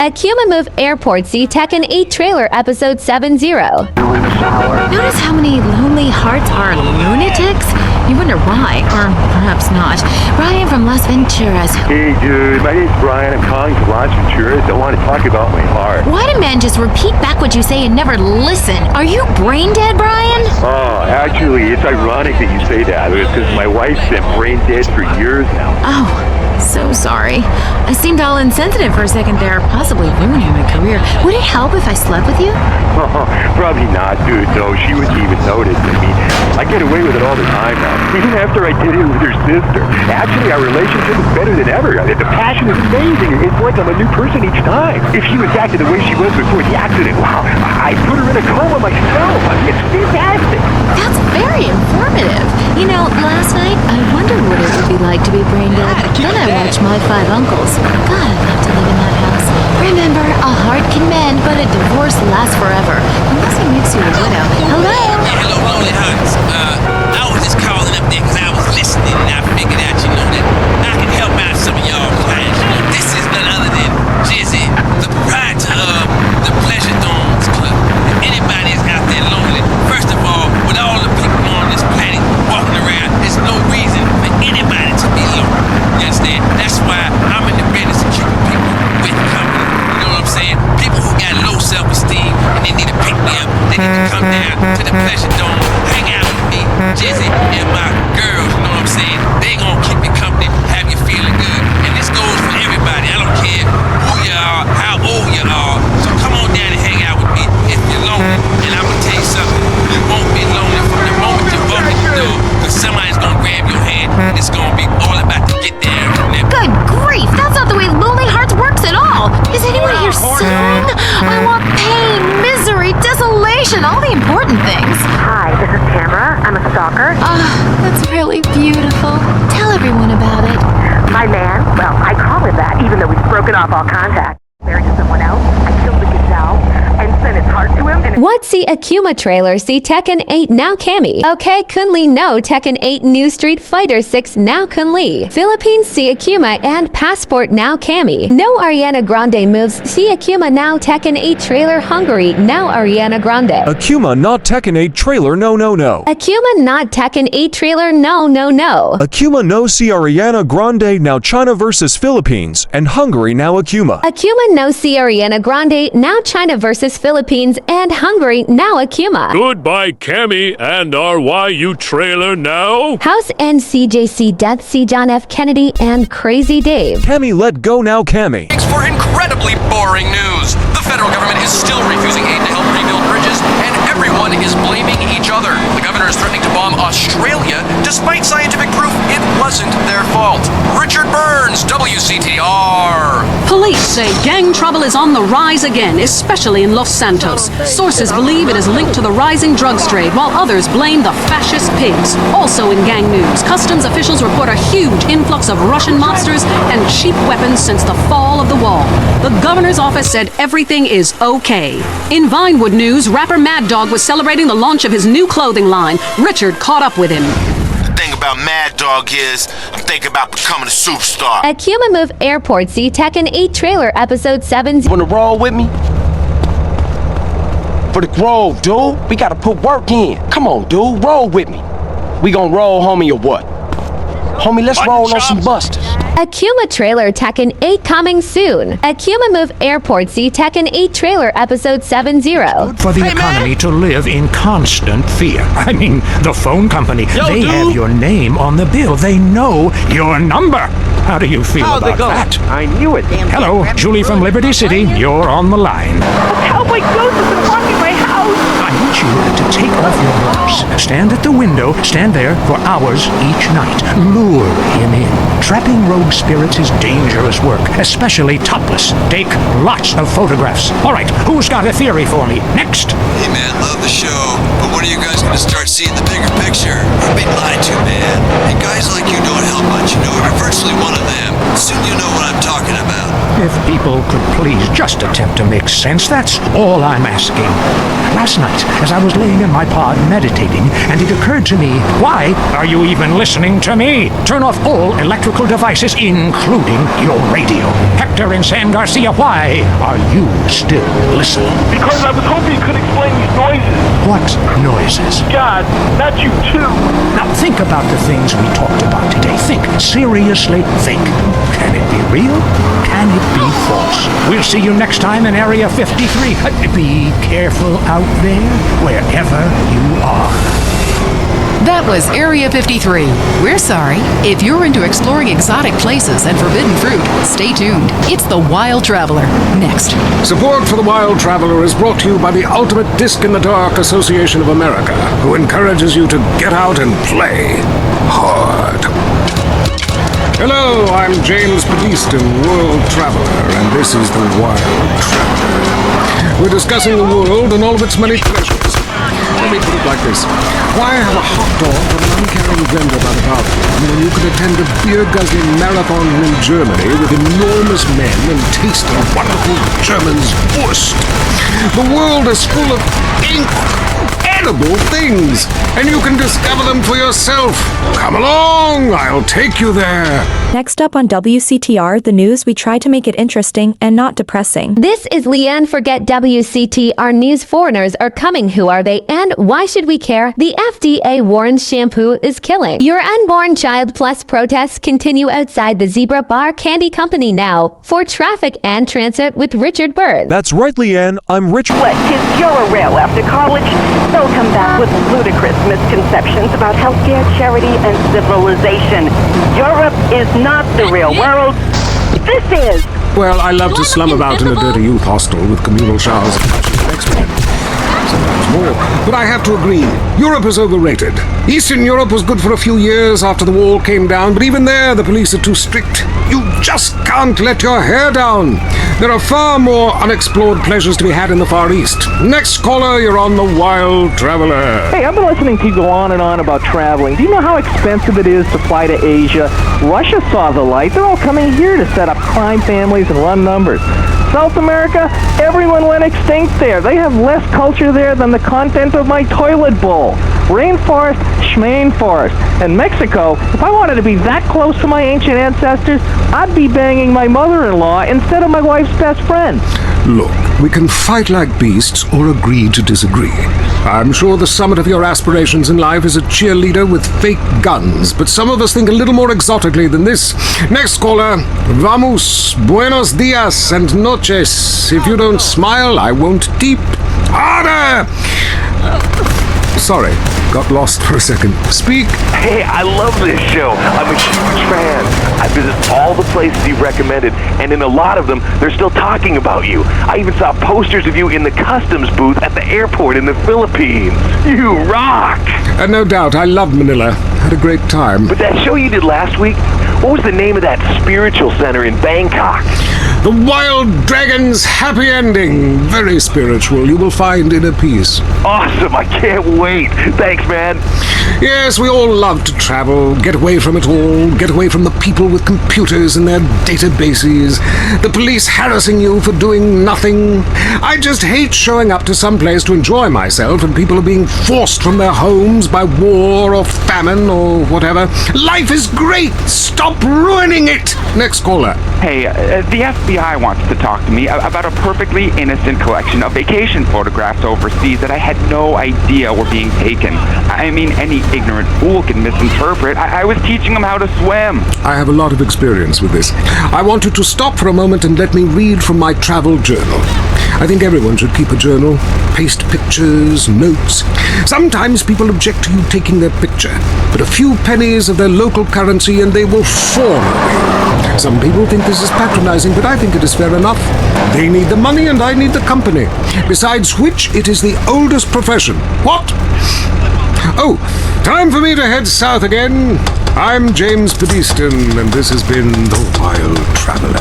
Akuma Move Airport See Tekken 8 Trailer Episode 7-0. Notice how many lonely hearts are lunatics? You wonder why, or perhaps not. Brian from Las Venturas. Hey dude, my name's Brian. I'm calling from Las Venturas. I want to talk about my heart. Why do men just repeat back what you say and never listen? Are you brain dead, Brian? Oh, actually, it's ironic that you say that. It's because my wife's been brain dead for years now. Oh, so sorry. I seemed all insensitive for a second there, possibly ruining my career. Would it help if I slept with you? Probably not, dude. No, she wouldn't even notice. I mean, I get away with it all the time now. Even after I did it with her sister. Actually, our relationship is better than ever. The passion is amazing. It's like I'm a new person each time. If she was back to the way she was before the accident, wow, I put her in a coma myself. I mean, it's fantastic. That's very informative. You know, last night, I wondered what it would be like to be brain dead. Then I watched My Five Uncles. God, I'd love to live in that house. Remember, a heart can mend, but a divorce lasts forever. Unless he makes you a widow. Hello? Yeah, hello, Lonely Hearts. I was just calling up there because I was listening and I figured out, that I can help out some of y'all clients. This is none other than Jizzy, the proprietor of the Pleasure Domes Club. If anybody is out there lonely, first of all, with all the people on this planet walking around, there's no reason for anybody to be lonely. You understand? That's why I'm in the business of keeping people with company. You know what I'm saying? People who got low self-esteem and they need to pick me up. They need to come down to the Pleasure Dome, hang out with me, Jizzy, and my girls. You know what I'm saying? They gonna keep you company, have you feeling good. And this goes for everybody. I don't care who you are, how old you are. So come on down and hang out with me if you're lonely. And I'm gonna tell you something. You won't be lonely from the moment you walk in the door, because somebody's gonna grab your hand and it's gonna be all about to get there. Good grief! That's not the way Lonely Hearts works at all! Is anyone here suffering? I want pain, misery, desolation, all the important things. Hi, this is Tamara. I'm a stalker. That's really beautiful. Tell everyone about it. My man, well, I call him that, even though we've broken off all contact. Married to someone else. I killed the gazelle and sent its heart to him. And What See Akuma Trailer See Tekken 8 Now Cammy. Okay, Kunli No Tekken 8 New Street Fighter 6 Now Kunli. Philippines See Akuma and Passport Now Cammy. No Ariana Grande Moves See Akuma Now Tekken 8 Trailer Hungary Now Ariana Grande. Akuma not Tekken 8 trailer no. Akuma Not Tekken 8 Trailer No. Akuma no see Ariana Grande now China versus Philippines and Hungary now Akuma. Akuma No See Ariana Grande Now China versus Philippines and Hungary Now Akuma. Goodbye, Cammy and RYU trailer now. House and CJC Death See John F. Kennedy and Crazy Dave. Cammy let go now Cammy. Thanks for incredibly boring news. The federal government is still refusing aid to help rebuild bridges, and everyone is blaming each other. The governor is threatening to bomb Australia, despite scientific proof it wasn't their fault. Richard Burns, WCTR. Police say gang trouble is on the rise again, especially in Los Santos. Sources believe it is linked to the rising drugs trade, while others blame the fascist pigs. Also in gang news, customs officials report a huge influx of Russian mobsters and cheap weapons since the fall of the wall. The governor's office said everything is okay. In Vinewood news, rapper Mad Dog was celebrating the launch of his new clothing line. Richard caught up with him. The thing about Mad Dog is, I'm thinking about becoming a superstar. Akuma Move Airport See Tekken 8 Trailer Episode 7. Wanna roll with me? For the grove, dude. We gotta put work in. Come on, dude. Roll with me. We gon' roll, homie, or what? Homie, let's roll on some busters. Akuma Trailer Tekken 8 coming soon. Akuma Move Airport See Tekken 8 Trailer Episode 7-0. For the economy to live in constant fear. I mean, the phone company, they have your name on the bill. They know your number. How do you feel about that? I knew it. Hello, Julie from Liberty City. You're on the line. cowboy ghost has been haunting my house. I need you to take off your gloves. Stand at the window. Stand there for hours each night. Lure him in. Trapping rogue spirits is dangerous work, especially topless. Take lots of photographs. All right, who's got a theory for me? Next. Hey man, love the show, but when are you guys gonna start seeing the bigger picture? We're being lied to, man. And guys like you don't help much, You're virtually one of them. Soon you'll know what I'm talking about. If people could please just attempt to make sense, that's all I'm asking. Last night, as I was laying in my pod meditating, and it occurred to me, why are you even listening to me? Turn off all electrical devices, including your radio. Hector and San Garcia, why are you still listening? Because I was hoping you could explain these noises. What noises? God, not you too. Now think about the things we talked about today. Think. Seriously, think. Can it be real? Can it be false? We'll see you next time in Area 53. Be careful out there, wherever you are. That was Area 53. We're sorry. If you're into exploring exotic places and forbidden fruit, stay tuned. It's The Wild Traveler. Next. Support for The Wild Traveler is brought to you by the Ultimate Disc in the Dark Association of America, who encourages you to get out and play hard. Hello, I'm James Pediston, World Traveler, and this is The Wild Traveler. We're discussing the world and all of its many pleasures. Let me put it like this. Why have a hot dog from an uncaring vendor by the bar when you could attend a beer-guzzling marathon in Germany with enormous men and taste a wonderful German's Wurst? The world is full of incredible things, and you can discover them for yourself. Come along, I'll take you there. Next up on WCTR, the news, we try to make it interesting and not depressing. This is Leanne Forget WCTR News. Foreigners are coming. Who are they and why should we care? The FDA warns shampoo is killing. Your unborn child plus protests continue outside the Zebra Bar Candy Company now for traffic and transit with Richard Bird. That's right, Leanne. I'm Richard. What, kids Euro-rail after college? They'll come back with ludicrous misconceptions about healthcare, charity, and civilization. Europe is not the real world. This is. Well, I love to slum about in a dirty youth hostel with communal showers and couches next to me. Sometimes more. But I have to agree, Europe is overrated. Eastern Europe was good for a few years after the wall came down, but even there the police are too strict. You just can't let your hair down. There are far more unexplored pleasures to be had in the Far East. Next caller, you're on The Wild Traveler. Hey, I've been listening to you go on and on about traveling. Do you know how expensive it is to fly to Asia? Russia saw the light. They're all coming here to set up crime families and run numbers. South America, everyone went extinct there. They have less culture there than the content of my toilet bowl. Rainforest, schmain forest. And Mexico, if I wanted to be that close to my ancient ancestors, I'd be banging my mother-in-law instead of my wife's best friend. Look, we can fight like beasts or agree to disagree. I'm sure the summit of your aspirations in life is a cheerleader with fake guns, but some of us think a little more exotically than this. Next caller, vamos, buenos dias and noches. If you don't smile, I won't deep. Harder! Sorry, got lost for a second. Speak. Hey, I love this show. I'm a huge fan. I visit all the places you've recommended, and in a lot of them, they're still talking about you. I even saw posters of you in the customs booth at the airport in the Philippines. You rock! No doubt, I love Manila. Had a great time. But that show you did last week, what was the name of that spiritual center in Bangkok? The Wild Dragon's Happy Ending. Very spiritual. You will find inner peace. Awesome. I can't wait. Thanks, man. Yes, we all love to travel, get away from it all, get away from the people with computers and their databases, the police harassing you for doing nothing. I just hate showing up to some place to enjoy myself and people are being forced from their homes by war or famine or whatever. Life is great. Stop ruining it. Next caller. Hey, the FBI wants to talk to me about a perfectly innocent collection of vacation photographs overseas that I had no idea were being taken. I mean, any ignorant fool can misinterpret. I was teaching them how to swim. I have a lot of experience with this. I want you to stop for a moment and let me read from my travel journal. I think everyone should keep a journal. Paste pictures, notes. Sometimes people object to you taking their picture, but a few pennies of their local currency and they will fawn away. Some people think this is patronizing, but I think it is fair enough. They need the money and I need the company. Besides which, it is the oldest profession. What? Oh, time for me to head south again. I'm James Pediston, and this has been The Wild Traveler.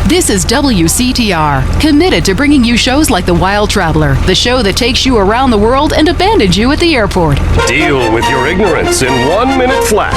This is WCTR, committed to bringing you shows like The Wild Traveler, the show that takes you around the world and abandons you at the airport. Deal with your ignorance in 1 minute flat.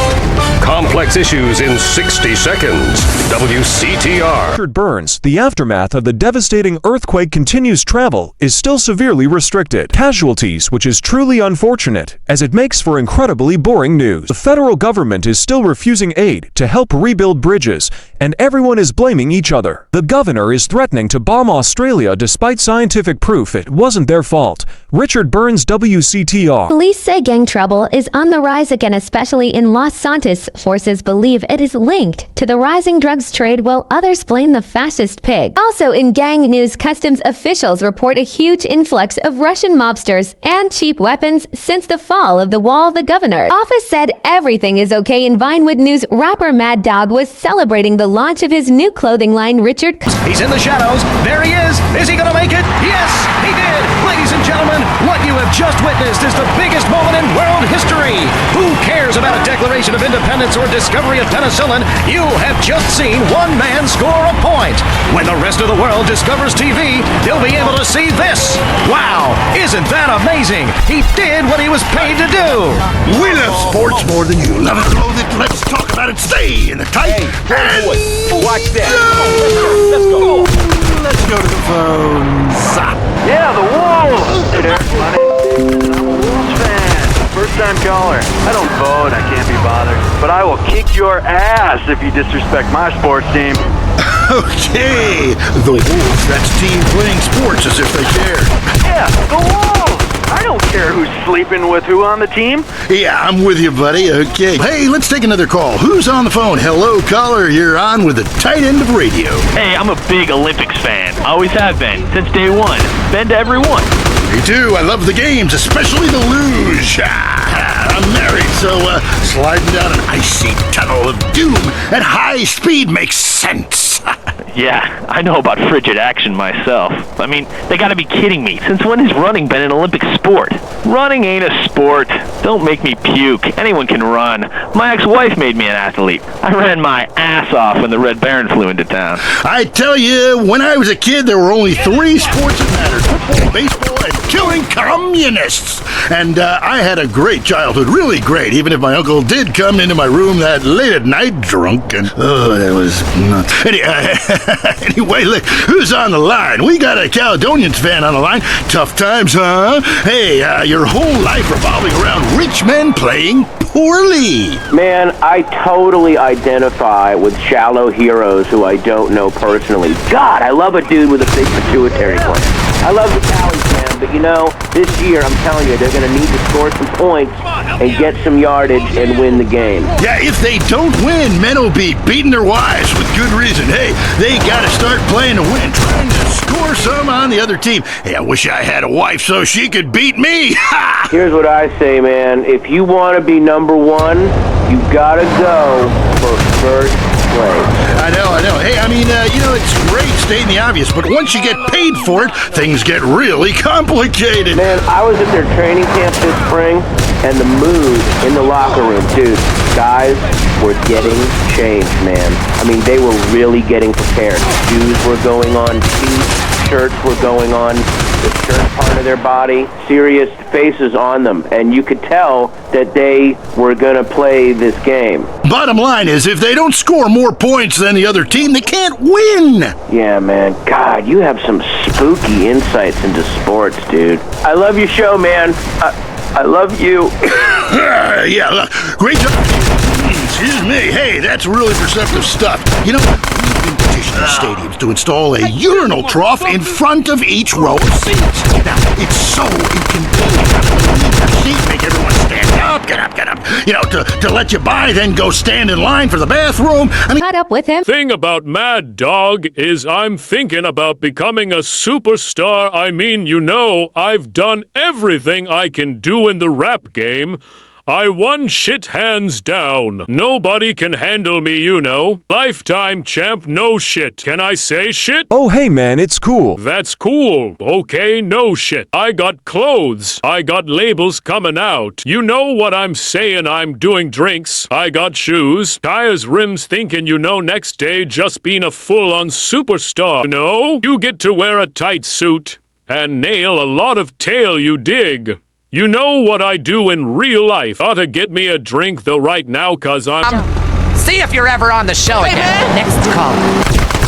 Complex issues in 60 seconds. WCTR. Richard Burns, the aftermath of the devastating earthquake continues. Travel is still severely restricted. Casualties, which is truly unfortunate, as it makes for incredibly boring news. The federal government is still refusing aid to help rebuild bridges, and everyone is blaming each other. The governor is threatening to bomb Australia despite scientific proof it wasn't their fault. Richard Burns, WCTR. Police say gang trouble is on the rise again, especially in Los Santos. Forces believe it is linked to the rising drugs trade, while others blame the fascist pig. Also in gang news, customs officials report a huge influx of Russian mobsters and cheap weapons since the fall of the wall. The governor office said everything is okay. In Vinewood News, rapper Mad Dog was celebrating the launch of his new clothing line. Richard. He's in the shadows. There he is. Is he gonna make it? Yes, he did. Ladies and gentlemen, what you have just witnessed is the biggest moment in world history. Who cares about a Declaration of Independence or discovery of penicillin? You have just seen one man score a point. When the rest of the world discovers TV, they'll be able to see this. Wow, isn't that amazing? He did what he was paid to do. We love sports more than you love it. Let's talk about it. Stay in the tight. Hey, watch that. Let's go. Let's go to the phones. Yeah, the Wolves! Hey there, my name is I'm a Wolves fan. First-time caller. I don't vote, I can't be bothered. But I will kick your ass if you disrespect my sports team. Okay, the Wolves. That's team playing sports as if they cared. Yeah, the Wolves! I don't care who's sleeping with who on the team. Yeah, I'm with you, buddy. Okay. Hey, let's take another call. Who's on the phone? Hello, caller. You're on with the tight end of radio. Hey, I'm a big Olympics fan. Always have been, since day one. Been to every one. Me too. I love the games, especially the luge. I'm married, so sliding down an icy tunnel of doom at high speed makes sense. Yeah, I know about frigid action myself. I mean, they gotta be kidding me. Since when has running been an Olympic sport? Running ain't a sport. Don't make me puke. Anyone can run. My ex-wife made me an athlete. I ran my ass off when the Red Baron flew into town. I tell you, when I was a kid, there were only 3 sports that mattered. Football, baseball, and killing communists. And I had a great childhood, really great, even if my uncle did come into my room that late at night drunk, and that was nuts. Anyway, look, who's on the line? We got a Caledonians fan on the line. Tough times, huh? Hey, your whole life revolving around rich men playing poorly. Man, I totally identify with shallow heroes who I don't know personally. God, I love a dude with a big pituitary gland. I love the Cowies, man, but you know, this year, I'm telling you, they're going to need to score some points and get some yardage and win the game. Yeah, if they don't win, men will be beating their wives with good reason. Hey, they got to start playing to win, trying to score some on the other team. Hey, I wish I had a wife so she could beat me. Here's what I say, man. If you want to be number one, you got to go for first place. I know. Hey, I mean, it's great stating the obvious, but once you get paid for it, things get really complicated. Man, I was at their training camp this spring, and the mood in the locker room, dude, guys were getting changed, man. I mean, they were really getting prepared. Shoes were going on feet, shirts were going on the shirt part of their body, serious faces on them, and you could tell that they were going to play this game. Bottom line is, if they don't score more points than the other team, they can't win. Yeah, man. God, you have some spooky insights into sports, dude. I love your show, man. I love you. Yeah, look, great job. Excuse me. Hey, that's really perceptive stuff. You know, we've been petitioning stadiums to install a urinal trough in front of each row of seats. Now, it's so inconvenient having to leave your seat, make everyone stand up, get up. You know, to let you by, then go stand in line for the bathroom. I mean, caught up with him. Thing about Mad Dog is I'm thinking about becoming a superstar. I mean, I've done everything I can do in the rap game. I won shit hands down. Nobody can handle me, you know. Lifetime champ, no shit. Can I say shit? Oh hey man, it's cool. That's cool. Okay, no shit. I got clothes. I got labels coming out. You know what I'm saying, I'm doing drinks. I got shoes, tires, rims, thinking you know next day just being a full-on superstar. You know? You get to wear a tight suit and nail a lot of tail, you dig. You know what I do in real life. Oughta get me a drink though right now, cause I'm... See if you're ever on the show again. Next call.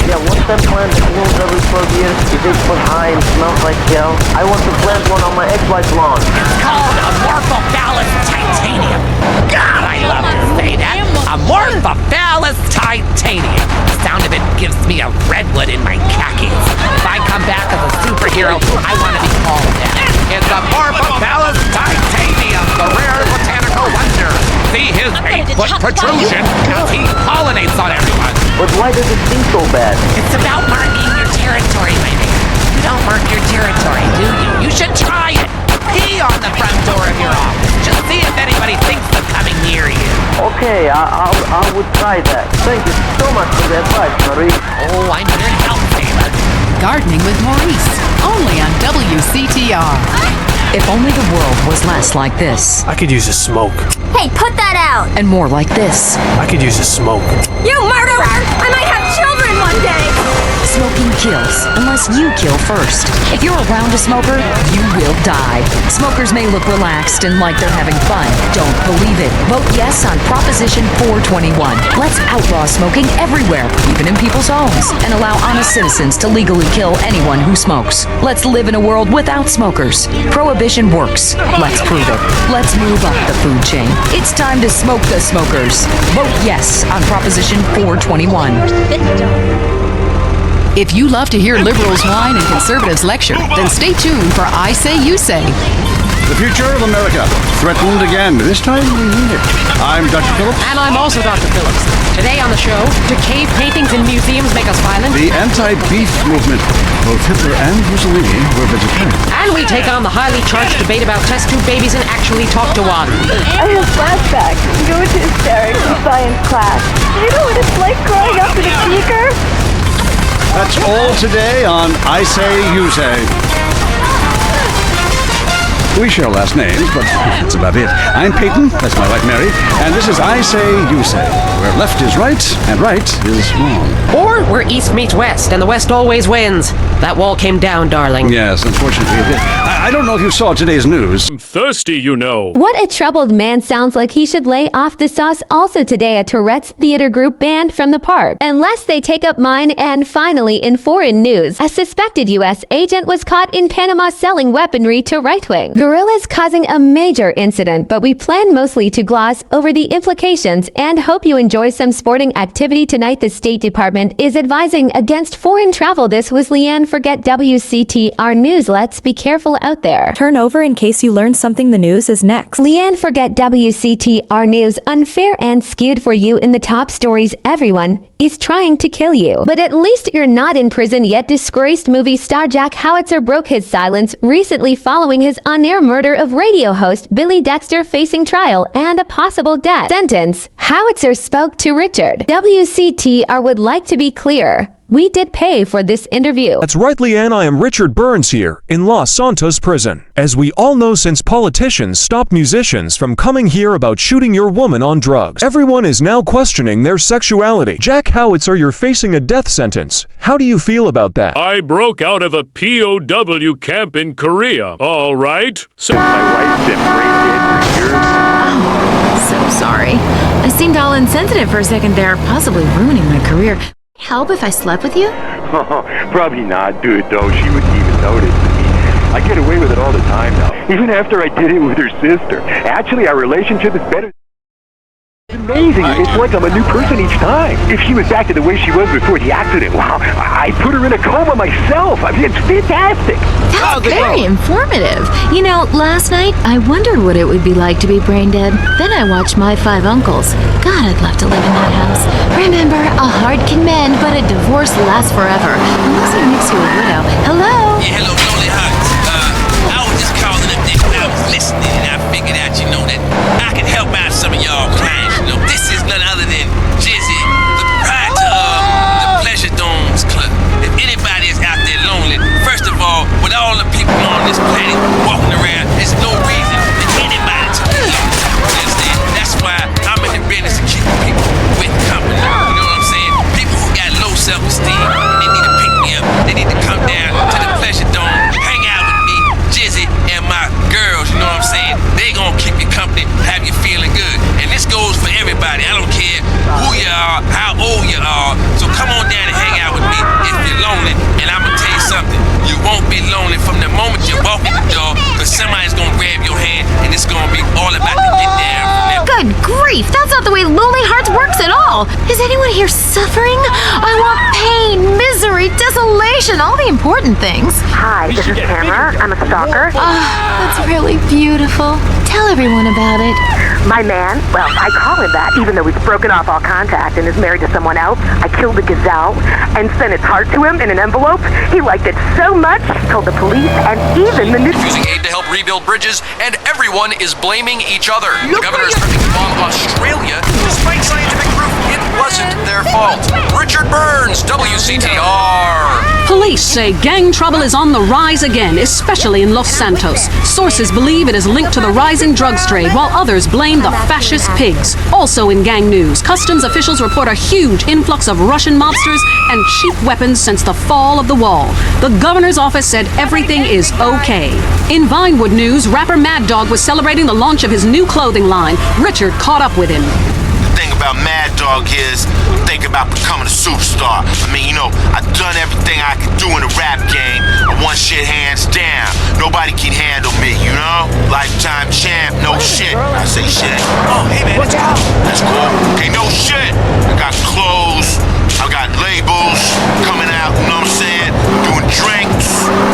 Yeah, what's that plant that blooms every 12 years? Is 8 foot high and smells like hell? I want to plant one on my ex-wife's lawn. It's called Amorphophallus titanium. God, I love to say that. Amorphophallus titanium. The sound of it gives me a redwood in my khakis. If I come back as a superhero, I want to be called that. It's Amorphophallus titanium, the rare botanical wonder. See his 8-foot protrusion as he pollinates on everyone. But why does it seem so bad? It's about marking your territory, my man. You don't mark your territory, do you? You should try it. Pee on the front door of your office. Just see if anybody thinks of coming near you. Okay, I would try that. Thank you so much for the advice, Marie. Oh, I'm here to help, Taylor. Gardening with Maurice, only on WCTR. If only the world was less like this. I could use a smoke. Hey, put that out! And more like this. I could use a smoke. You murderer! I might have children one day! Smoking kills, unless you kill first. If you're around a smoker, you will die. Smokers may look relaxed and like they're having fun. Don't believe it. Vote yes on Proposition 421. Let's outlaw smoking everywhere, even in people's homes, and allow honest citizens to legally kill anyone who smokes. Let's live in a world without smokers. Prohibition works. Let's prove it. Let's move up the food chain. It's time to smoke the smokers. Vote yes on Proposition 421. If you love to hear liberals whine and conservatives lecture, then stay tuned for I Say You Say. The future of America, threatened again. This time we mean it. I'm Dr. Phillips. And I'm also Dr. Phillips. Today on the show, do cave paintings in museums make us violent? The anti-beef movement. Both Hitler and Mussolini were vegetarian. And we take on the highly charged debate about test tube babies and actually talk to one. I have flashbacks. Go to hysterics in science class. You know what it's like growing up in a beaker? That's all today on I Say You Say. We share last names, but that's about it. I'm Peyton, that's my wife Mary, and this is I Say You Say, where left is right and right is wrong. Or where east meets west, and the west always wins. That wall came down, darling. Yes, unfortunately it did. I don't know if you saw today's news. I'm thirsty, you know. What a troubled man sounds like he should lay off the sauce. Also today, a Tourette's theater group banned from the park. Unless they take up mine. And finally, in foreign news, a suspected U.S. agent was caught in Panama selling weaponry to right-wing guerrillas, causing a major incident, but we plan mostly to gloss over the implications and hope you enjoy some sporting activity tonight. The State Department is advising against foreign travel. This was Leanne. Forget WCTR News. Let's be careful out there. Turn over in case you learn something. The news is next. Leanne. Forget WCTR News. Unfair and skewed for you in the top stories. Everyone is trying to kill you, but at least you're not in prison yet. Disgraced movie star Jack Howitzer broke his silence recently following his on-air murder of radio host Billy Dexter, facing trial and a possible death sentence. Howitzer spoke to Richard. WCTR would like to be clear. We did pay for this interview. That's right, Leanne. I am Richard Burns here in Los Santos Prison. As we all know, since politicians stopped musicians from coming here about shooting your woman on drugs, everyone is now questioning their sexuality. Jack Howitzer, you're facing a death sentence. How do you feel about that? I broke out of a POW camp in Korea, all right? So my wife's been brain dead for years. Oh, so sorry. I seemed all insensitive for a second there, possibly ruining my career. Help if I slept with you? Probably not, dude, though. She wouldn't even notice. I get away with it all the time now. Even after I did it with her sister. Actually, our relationship is better. It's amazing. It's like I'm a new person each time. If she was back to the way she was before the accident, wow, I put her in a coma myself. I mean, it's fantastic. That's very informative. You know, last night, I wondered what it would be like to be brain dead. Then I watched My Five Uncles. God, I'd love to live in that house. Remember, a heart can mend, but a divorce lasts forever. Unless it makes you a widow. Hello? Yeah, hello, Lonely Hearts. I was just calling up there when I was listening, and I figured out, you know, that I could help moment you walk in the door, because somebody's gonna grab your hand, and it's gonna be all about to get down. Good grief, that's not the way Lonely Hearts works at all. Is anyone here suffering? I want pain, misery, desolation, all the important things. Hi, this is Tamara. I'm a stalker. That's really beautiful. Tell everyone about it. My man, well, I call him that, even though he's broken off all contact and is married to someone else. I killed the gazelle and sent its heart to him in an envelope. He liked it so much, he told the police and even the news. Refusing aid to help rebuild bridges, and everyone is blaming each other. The governor is threatening to bomb Australia, despite scientific proof it wasn't their fault. Richard Burns, WCTR. Police say gang trouble is on the rise again, especially in Los Santos. Sources believe it is linked to the rising drugs trade, while others blame the fascist pigs. Also in gang news, customs officials report a huge influx of Russian mobsters and cheap weapons since the fall of the wall. The governor's office said everything is okay. In Vinewood news, rapper Mad Dog was celebrating the launch of his new clothing line. Richard caught up with him. The thing about Mad Dog is, think about becoming a superstar. I mean, you know, I've done everything I could do in the rap game. I won shit hands down. Nobody can handle me, you know? Lifetime champ, no shit. I say shit. Oh, hey man, let's go. That's cool. Okay, no shit. I got clothes. I got labels coming out, you know what I'm saying? Doing drinks.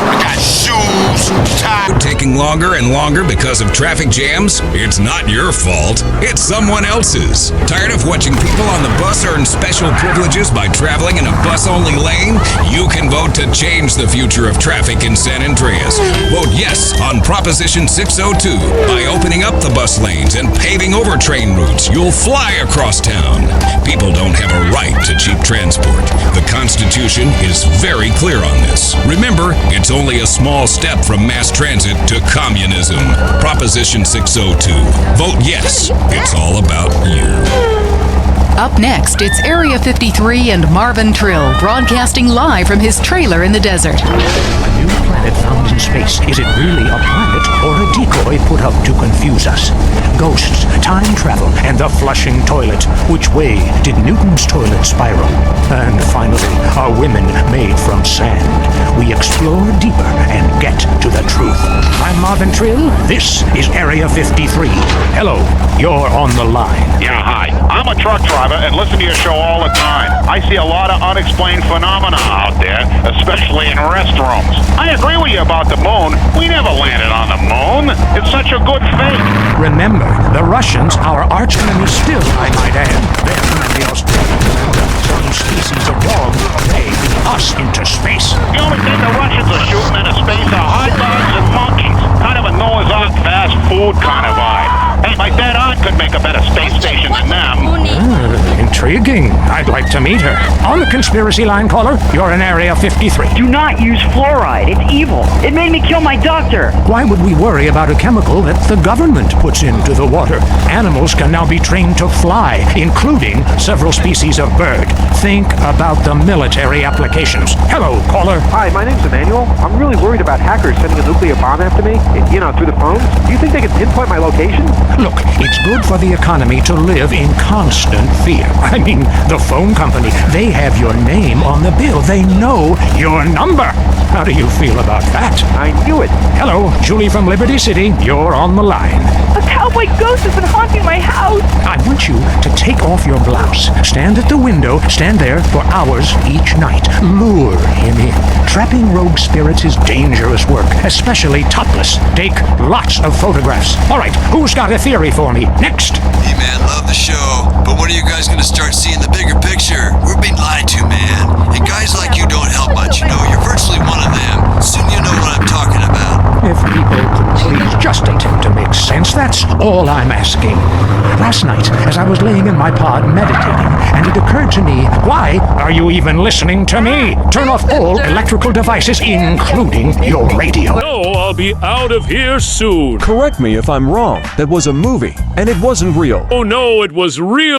I got shoes, ties. Taking longer and longer because of traffic jams? It's not your fault. It's someone else's. Tired of watching people on the bus earn special privileges by traveling in a bus-only lane? You can vote to change the future of traffic in San Andreas. Vote yes on Proposition 602. By opening up the bus lanes and paving over train routes, you'll fly across town. People don't have a right to cheap transport. The Constitution is very clear on this. Remember, it's only a small step from mass transit to communism. Proposition 602. Vote yes. It's all about you. Up next, it's Area 53 and Marvin Trill, broadcasting live from his trailer in the desert. A new planet found in space. Is it really a planet or a decoy put up to confuse us? Ghosts, time travel, and the flushing toilet. Which way did Newton's toilet spiral? And finally, are women made from sand? We explore deeper and get to the truth. I'm Marvin Trill. This is Area 53. Hello, you're on the line. Yeah, hi. I'm a truck driver and listen to your show all the time. I see a lot of unexplained phenomena out there, especially in restrooms. I agree with you about the moon. We never landed on the moon. It's such a good fake. Remember, the Russians, our arch enemy still, I might add. Them and the Australians. Some species of dog may lead us into space. The only thing the Russians are shooting into space are hot dogs and monkeys. Kind of a Noah's Ark fast food kind of vibe. Hey, my dead aunt could make a better space station than them. Intriguing. I'd like to meet her. On the conspiracy line, caller, you're in Area 53. Do not use fluoride. It's evil. It made me kill my doctor. Why would we worry about a chemical that the government puts into the water? Animals can now be trained to fly, including several species of bird. Think about the military applications. Hello, caller. Hi, my name's Emmanuel. I'm really worried about hackers sending a nuclear bomb after me, through the phone. Do you think they can pinpoint my location? Look, it's good for the economy to live in constant fear. I mean, the phone company, they have your name on the bill. They know your number. How do you feel about that? I knew it. Hello, Julie from Liberty City. You're on the line. A cowboy ghost has been haunting my house. I want you to take off your blouse. Stand at the window. Stand there for hours each night. Lure him in. Trapping rogue spirits is dangerous work, especially topless. Take lots of photographs. All right, who's got a theory for me? Next. Hey man, love the show, but when are you guys gonna start seeing the bigger picture? We're being lied to, man. And guys like you don't help much, You're virtually one of them. Soon you know what I'm talking about. If people could please just attempt to make sense, that's all I'm asking. Last night, as I was laying in my pod meditating, and it occurred to me, why are you even listening to me? Turn off all electrical devices, including your radio. No, I'll be out of here soon. Correct me if I'm wrong. That was a movie, and it wasn't real. Oh no, it was real.